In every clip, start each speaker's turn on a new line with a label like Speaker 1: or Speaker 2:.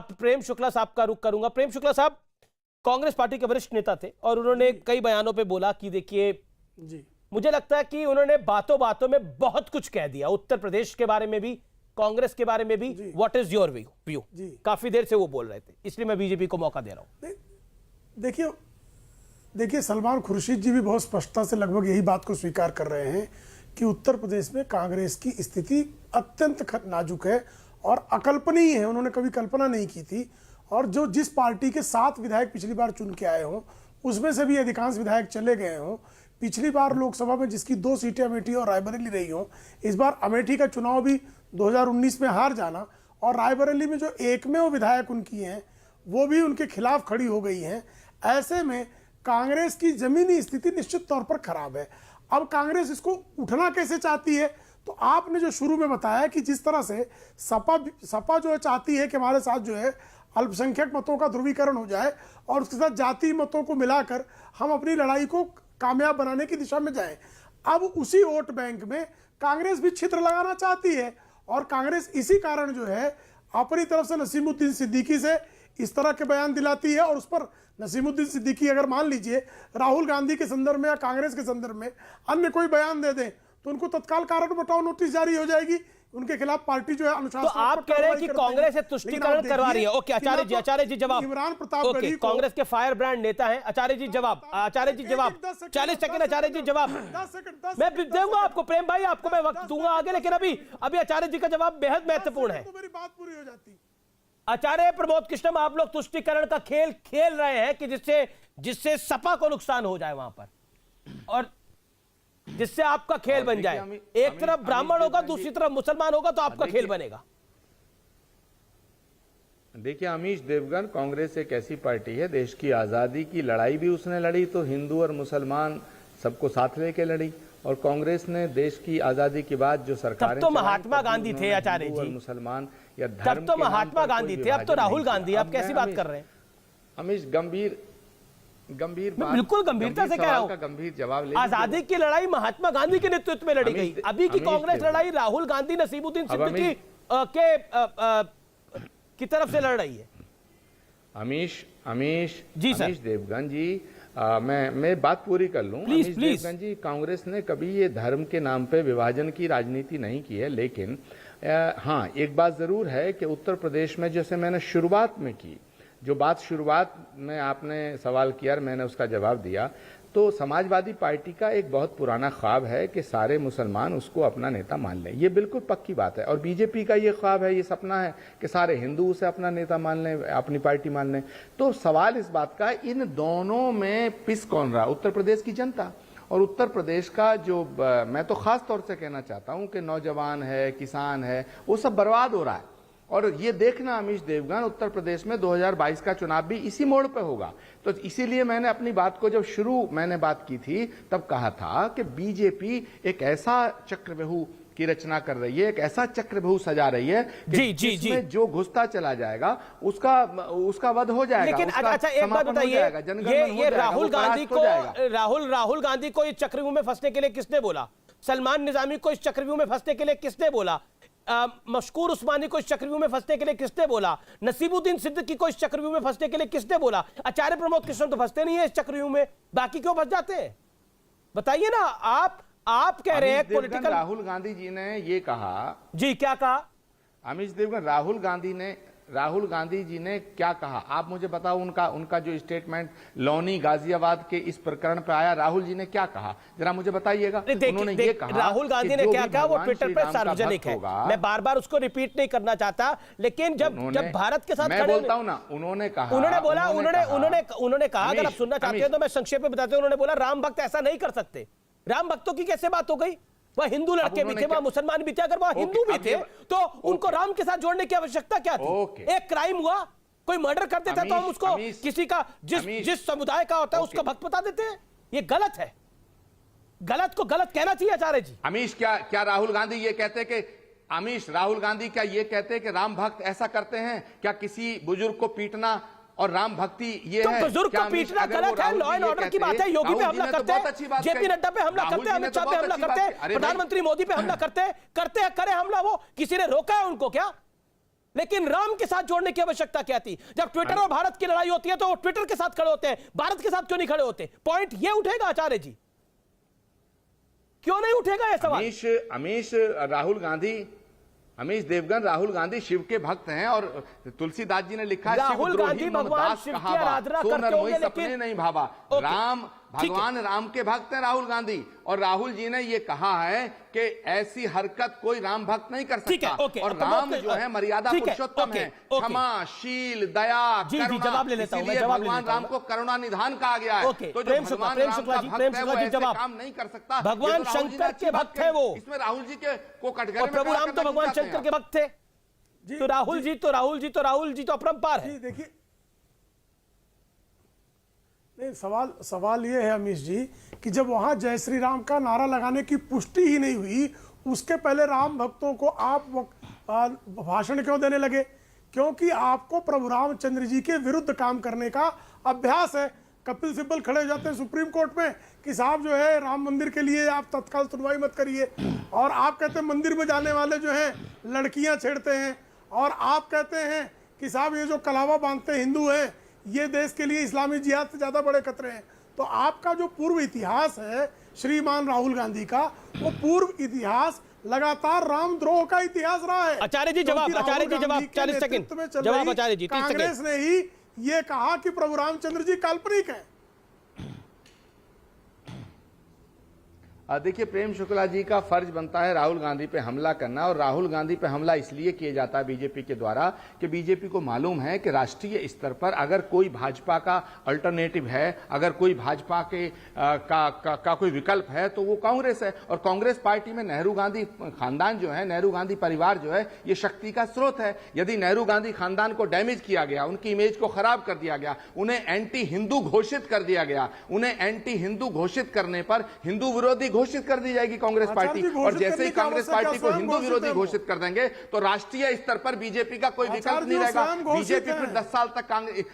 Speaker 1: प्रेम शुक्ला साहब का रुख करूंगा। प्रेम शुक्ला साहब कांग्रेस पार्टी के वरिष्ठ नेता थे और उन्होंने कई बयानों पे बोला कि देखिए
Speaker 2: जी,
Speaker 1: मुझे लगता है कि उन्होंने बातों बातों में बहुत कुछ कह दिया, उत्तर प्रदेश के बारे में भी, कांग्रेस के बारे में भी। What is your view? काफी देर से वो बोल रहे थे, इसलिए मैं बीजेपी को मौका दे रहा हूं।
Speaker 2: देखिए सलमान खुर्शीद जी भी बहुत स्पष्टता से लगभग यही बात को स्वीकार कर रहे हैं कि उत्तर प्रदेश में कांग्रेस की स्थिति अत्यंत नाजुक है और अकल्पनीय है। उन्होंने कभी कल्पना नहीं की थी। और जो जिस पार्टी के 7 विधायक पिछली बार चुन के आए हों, उसमें से भी अधिकांश विधायक चले गए हों। पिछली बार लोकसभा में जिसकी 2 सीटें अमेठी और रायबरेली रही हों, इस बार अमेठी का चुनाव भी 2019 में हार जाना और रायबरेली में जो एकमेव विधायक उनकी हैं वो भी उनके खिलाफ खड़ी हो गई हैं। ऐसे में कांग्रेस की जमीनी स्थिति निश्चित तौर पर खराब है। अब कांग्रेस इसको उठना कैसे चाहती है? तो आपने जो शुरू में बताया कि जिस तरह से सपा जो है चाहती है कि हमारे साथ जो है अल्पसंख्यक मतों का ध्रुवीकरण हो जाए और उसके साथ जाति मतों को मिलाकर हम अपनी लड़ाई को कामयाब बनाने की दिशा में जाएं। अब उसी वोट बैंक में कांग्रेस भी छिद्र लगाना चाहती है और कांग्रेस इसी कारण जो है अपनी तरफ से नसीमुद्दीन सिद्दीकी से इस तरह के बयान दिलाती है। और उस पर नसीमुद्दीन सिद्दीकी अगर मान लीजिए राहुल गांधी के संदर्भ में या कांग्रेस के संदर्भ में अन्य कोई बयान दे दें तो उनको तत्काल कारण बताओ नोटिस जारी हो जाएगी, उनके खिलाफ पार्टी जो है अनुशासन।
Speaker 1: तो आप कह रहे हैं कि कांग्रेस से तुष्टीकरण करवा रही है। ओके आचार्य जी जवाब।
Speaker 2: इमरान प्रताप
Speaker 1: ओके, कांग्रेस के फायर ब्रांड नेता हैं आचार्य जी जवाब। आचार्य जी जवाब 40 सेकंड। आचार्य जी जवाब
Speaker 2: 10 सेकंड
Speaker 1: मैं दूंगा आपको। प्रेम भाई आपको मैं वक्त दूंगा आगे, लेकिन अभी आचार्य जी का जवाब बेहद महत्वपूर्ण है।
Speaker 2: तो मेरी बात पूरी हो जाती।
Speaker 1: आचार्य प्रमोद कृष्णम, आप लोग तुष्टीकरण का खेल खेल रहे हैं कि जिससे सपा को नुकसान हो जाए वहां पर और जिससे आपका खेल बन जाए। एक तरफ ब्राह्मण होगा, दूसरी तरफ मुसलमान होगा, तो आपका खेल बनेगा।
Speaker 3: देखिए अमीश देवगन, कांग्रेस एक ऐसी पार्टी है, देश की आजादी की लड़ाई भी उसने लड़ी तो हिंदू और मुसलमान सबको साथ लेके लड़ी। और कांग्रेस ने देश की आजादी के बाद जो सरकारें,
Speaker 1: तब तो महात्मा गांधी थे आचार्य जी,
Speaker 3: मुसलमान या धर्म,
Speaker 1: तब तो महात्मा गांधी थे, अब तो राहुल गांधी। आप कैसी बात कर रहे हैं
Speaker 3: अमीश? गंभीर
Speaker 1: बिल्कुल गंभीरता से कह रहा हूं।
Speaker 3: गंभीर जवाब ले।
Speaker 1: आजादी की लड़ाई महात्मा गांधी के नेतृत्व में लड़ी गई। अभी की कांग्रेस लड़ाई राहुल गांधी नसीमुद्दीन सिद्दीकी की तरफ से लड़ रही है।
Speaker 3: अमीश
Speaker 1: जी सर।
Speaker 3: अमीश देवगन जी, मैं बात पूरी कर लूं।
Speaker 1: Please
Speaker 3: Amish
Speaker 1: please.
Speaker 3: देवगन जी, कांग्रेस ने कभी ये धर्म के नाम पे विभाजन की राजनीति नहीं की है, लेकिन हाँ एक बात जरूर है कि उत्तर प्रदेश में, जैसे मैंने शुरुआत में की, जो बात शुरुआत में आपने सवाल किया और मैंने उसका जवाब दिया, तो समाजवादी पार्टी का एक बहुत पुराना ख्वाब है कि सारे मुसलमान उसको अपना नेता मान लें। ये बिल्कुल पक्की बात है। और बीजेपी का ये ख्वाब है, ये सपना है कि सारे हिंदू उसे अपना नेता मान लें, अपनी पार्टी मान लें। तो सवाल इस बात का, इन दोनों में पिस कौन रहा? उत्तर प्रदेश की जनता। और उत्तर प्रदेश का जो मैं तो खास तौर से कहना चाहता हूं कि नौजवान है, किसान है, वो सब बर्बाद हो रहा है। और ये देखना अमीश देवगन, उत्तर प्रदेश में 2022 का चुनाव भी इसी मोड़ पे होगा। तो इसीलिए मैंने अपनी बात को, जब मैंने बात की थी, तब कहा था कि बीजेपी एक ऐसा चक्रव्यूह की रचना कर रही है, एक ऐसा चक्रव्यूह सजा रही है कि जिसमें जो घुसता चला जाएगा उसका वध हो जाएगा।
Speaker 1: लेकिन अच्छा एक बात बताइए, ये राहुल गांधी को इस चक्रव्यूह में फंसने के लिए किसने बोला? सलमान निजामी को इस चक्रव्यूह में फंसने के लिए किसने बोला? मशकूर उस्मानी को इस चक्रव्यूह में फंसने के लिए किसने बोला? नसीमुद्दीन सिद्दीकी को इस चक्रव्यूह में फंसने के लिए किसने बोला? आचार्य प्रमोद कृष्ण तो फंसते नहीं है इस चक्रव्यूह में, बाकी क्यों फंस जाते हैं? बताइए ना। आप कह रहे हैं पॉलिटिकल।
Speaker 3: राहुल गांधी जी ने ये कहा
Speaker 1: जी, क्या कहा
Speaker 3: अमीश देवगन? राहुल गांधी जी ने क्या कहा आप मुझे बताओ। उनका जो स्टेटमेंट लौनी गाजियाबाद के इस प्रकरण पर आया, राहुल जी ने क्या कहा जरा मुझे बताइएगा। उन्होंने ये कहा,
Speaker 1: राहुल गांधी ने क्या कहा वो ट्विटर पर सार्वजनिक है, मैं बार बार उसको रिपीट नहीं करना चाहता, लेकिन जब भारत के साथ
Speaker 3: मैं बोलता हूं ना, उन्होंने कहा,
Speaker 1: उन्होंने कहा, अगर आप सुनना चाहते हैं तो मैं संक्षेप में बताते हैं। उन्होंने बोला राम भक्त ऐसा नहीं कर सकते। राम भक्तों की कैसे बात हो गई? वह हिंदू लड़के भी थे, वह मुसलमान भी थे, अगर वह हिंदू भी थे तो उनको राम के साथ जोड़ने की आवश्यकता क्या थी? एक क्राइम हुआ, कोई मर्डर कर देता है तो हम उसको किसी का जिस समुदाय का होता है उसका भक्त बता देते हैं। ये गलत है। गलत को गलत कहना चाहिए आचार्य जी।
Speaker 3: अमीश, क्या राहुल गांधी ये कहते कि राहुल गांधी क्या ये कहते कि राम भक्त ऐसा करते हैं? क्या किसी बुजुर्ग को पीटना और राम भक्ति ये है?
Speaker 1: बुजुर्ग को पीटना गलत है, लॉ एंड ऑर्डर की बात है। योगी पे हमला करते हैं, जेपी नड्डा पे हमला करते हैं, अमित शाह पे हमला करते हैं, प्रधानमंत्री मोदी पे हमला करते हैं, करे हमला। वो किसी ने रोका है उनको क्या? लेकिन राम के साथ जोड़ने की आवश्यकता क्या थी? जब ट्विटर और भारत की लड़ाई होती है तो ट्विटर के साथ खड़े होते हैं, भारत के साथ क्यों नहीं खड़े होते? पॉइंट ये उठेगा आचार्य जी, क्यों नहीं उठेगा यह सवाल?
Speaker 3: अमीश देवगन राहुल गांधी शिव के भक्त हैं और तुलसीदास जी ने लिखा है
Speaker 1: राहुल गांधी भगवान शिव की आराधना करते होंगे,
Speaker 3: लेकिन नहीं भावा राम भगवान राम के भक्त हैं राहुल गांधी, और राहुल जी ने ये कहा है कि ऐसी हरकत कोई राम भक्त नहीं कर सकता। और राम जो है मर्यादा पुरुषोत्तम है, क्षमा, शील, दया, करुणा,
Speaker 1: जवाब ले लेता हूं,
Speaker 3: इसीलिए भगवान राम को करुणा निधान कहा गया है। तो जो भगवान राम का भक्त है वो ऐसे काम नहीं कर सकता।
Speaker 1: भगवान शंकर के भक्त है वो,
Speaker 3: इसमें राहुल जी के को कटघरे में
Speaker 1: प्रभु राम तो भगवान शंकर के भक्त थे, तो राहुल जी तो अपरंपार है।
Speaker 2: देखिए नहीं, सवाल ये है अमीश जी कि जब वहां जय श्री राम का नारा लगाने की पुष्टि ही नहीं हुई, उसके पहले राम भक्तों को आप भाषण क्यों देने लगे? क्योंकि आपको प्रभु रामचंद्र जी के विरुद्ध काम करने का अभ्यास है। कपिल सिब्बल खड़े हो जाते हैं सुप्रीम कोर्ट में कि साहब जो है राम मंदिर के लिए आप तत्काल सुनवाई मत करिए, और आप कहते हैं मंदिर में जाने वाले जो हैं लड़कियां छेड़ते हैं, और आप कहते हैं कि साहब ये जो कलावा बांधते हिंदू हैं ये देश के लिए इस्लामी जिहाद से ज्यादा बड़े खतरे हैं। तो आपका जो पूर्व इतिहास है श्रीमान राहुल गांधी का, वो पूर्व इतिहास लगातार रामद्रोह का इतिहास रहा है।
Speaker 1: आचार्य जी जवाब, 40 सेकंड जवाब आचार्य जी।
Speaker 2: कांग्रेस ने ही ये कहा कि प्रभु रामचंद्र जी काल्पनिक है।
Speaker 3: देखिए प्रेम शुक्ला जी का फर्ज बनता है राहुल गांधी पे हमला करना, और राहुल गांधी पे हमला इसलिए किया जाता है बीजेपी के द्वारा कि बीजेपी को मालूम है कि राष्ट्रीय स्तर पर अगर कोई भाजपा का अल्टरनेटिव है, अगर कोई भाजपा के का कोई विकल्प है तो वो कांग्रेस है। और कांग्रेस पार्टी में नेहरू गांधी खानदान जो है, नेहरू गांधी परिवार जो है, ये शक्ति का स्रोत है। यदि नेहरू गांधी खानदान को डैमेज किया गया, उनकी इमेज को खराब कर दिया गया, उन्हें एंटी हिंदू घोषित कर दिया गया, उन्हें एंटी हिंदू घोषित करने पर हिंदू विरोधी घोषित कर दी जाएगी कांग्रेस पार्टी, और जैसे ही कांग्रेस पार्टी को हिंदू विरोधी घोषित कर देंगे तो राष्ट्रीय स्तर पर बीजेपी का कोई विकल्प नहीं रहेगा। बीजेपी फिर 10 साल तक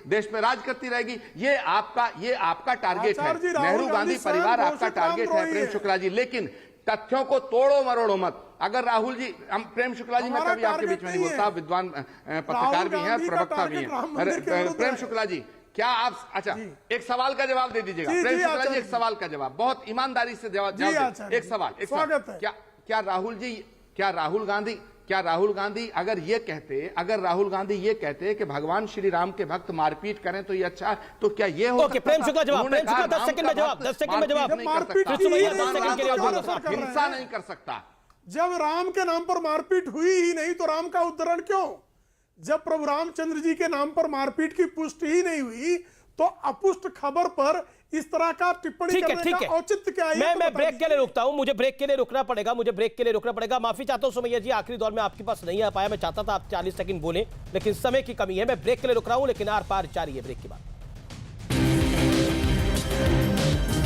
Speaker 3: देश में राज करती रहेगी। ये आपका टारगेट है, नेहरू गांधी परिवार आपका टारगेट है प्रेम शुक्ला जी। लेकिन तथ्यों को तोड़ो मरोड़ो मत। अगर राहुल जी, प्रेम शुक्ला जी, मैं कभी आपके बीच में नहीं बोलता, विद्वान पत्रकार भी हैं, प्रवक्ता भी हैं। प्रेम शुक्ला जी क्या आप, अच्छा एक सवाल का जवाब दे दीजिएगा प्रेम शुक्ला जी, एक सवाल का जवाब बहुत ईमानदारी से जवाब। एक सवाल क्या राहुल गांधी अगर राहुल गांधी ये कहते कि भगवान श्री राम के भक्त मारपीट करें तो ये अच्छा, तो क्या ये हो?
Speaker 1: प्रेम शुक्ला जवाब, 10 सेकंड में जवाब, 10 सेकंड में जवाब।
Speaker 3: हिंसा नहीं कर सकता।
Speaker 2: जब राम के नाम पर मारपीट हुई ही नहीं तो राम का उद्धरण क्यों? जब प्रभु रामचंद्र जी के नाम पर मारपीट की पुष्टि ही नहीं हुई तो अपुष्ट खबर पर इस तरह का टिप्पणी करने का औचित्य क्या है?
Speaker 1: मैं ब्रेक के लिए रुकता हूं, मुझे ब्रेक के लिए रुकना पड़ेगा। माफी चाहता हूं सुमैया जी, आखिरी दौर में आपके पास नहीं आ पाया, मैं चाहता था आप 40 सेकंड बोलें, लेकिन समय की कमी है। मैं ब्रेक के लिए रुक रहा हूं, लेकिन आर पार जारी है ब्रेक के बाद।